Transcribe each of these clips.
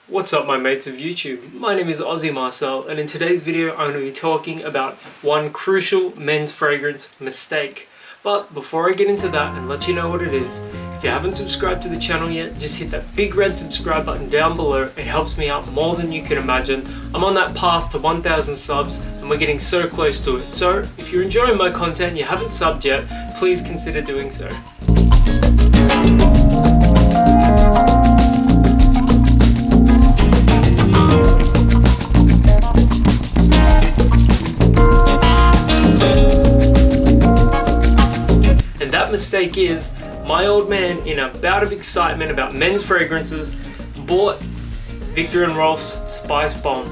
What's up my mates of YouTube? My name is Aussie Marcel, and in today's video I'm going to be talking about one crucial men's fragrance mistake. But before I get into that and let you know what it is, if you haven't subscribed to the channel yet, just hit that big red subscribe button down below. It helps me out more than you can imagine. I'm on that path to 1,000 subs and we're getting so close to it. So if you're enjoying my content and you haven't subbed yet, please consider doing so. That mistake is, my old man, in a bout of excitement about men's fragrances, bought Viktor & Rolf's Spice Bomb.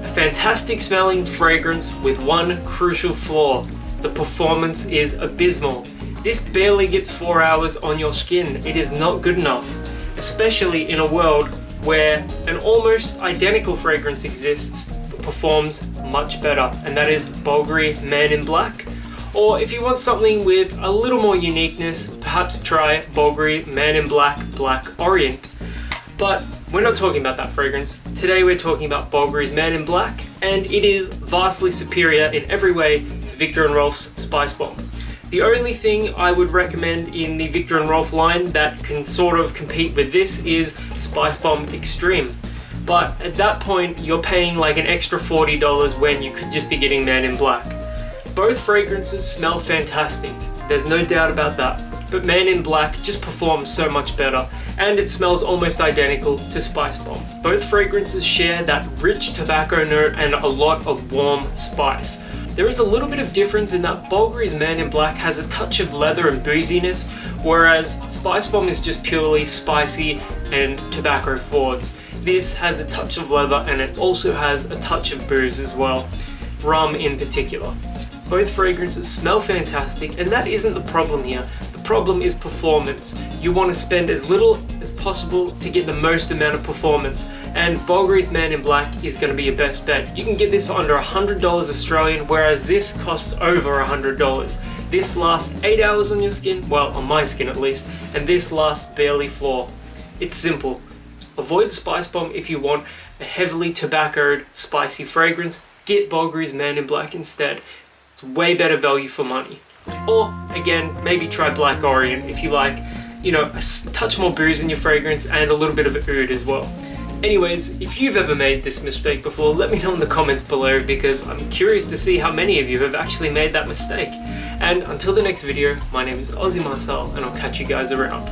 A fantastic smelling fragrance with one crucial flaw: the performance is abysmal. This barely gets 4 hours on your skin. It is not good enough, especially in a world where an almost identical fragrance exists but performs much better, and that is Bulgari Man in Black. Or if you want something with a little more uniqueness, perhaps try Bulgari Man in Black Black Orient. But we're not talking about that fragrance. Today we're talking about Bulgari's Man in Black, and it is vastly superior in every way to Viktor & Rolf's Spice Bomb. The only thing I would recommend in the Viktor & Rolf line that can sort of compete with this is Spice Bomb Extreme. But at that point, you're paying like an extra $40 when you could just be getting Man in Black. Both fragrances smell fantastic, there's no doubt about that, but Man in Black just performs so much better, and it smells almost identical to Spice Bomb. Both fragrances share that rich tobacco note and a lot of warm spice. There is a little bit of difference in that Bulgari's Man in Black has a touch of leather and booziness, whereas Spice Bomb is just purely spicy and tobacco forwards. This has a touch of leather and it also has a touch of booze as well, rum in particular. Both fragrances smell fantastic, and that isn't the problem here. The problem is performance. You want to spend as little as possible to get the most amount of performance, and Bulgari's Man in Black is going to be your best bet. You can get this for under $100 Australian, whereas this costs over $100. This lasts 8 hours on your skin, well, on my skin at least, and this lasts barely 4. It's simple. Avoid Spice Bomb if you want a heavily tobaccoed, spicy fragrance. Get Bulgari's Man in Black instead. It's way better value for money. Or, again, maybe try Black Orient if you like, a touch more booze in your fragrance and a little bit of oud as well. Anyways, if you've ever made this mistake before, let me know in the comments below, because I'm curious to see how many of you have actually made that mistake. And until the next video, my name is Aussie Marcel, and I'll catch you guys around.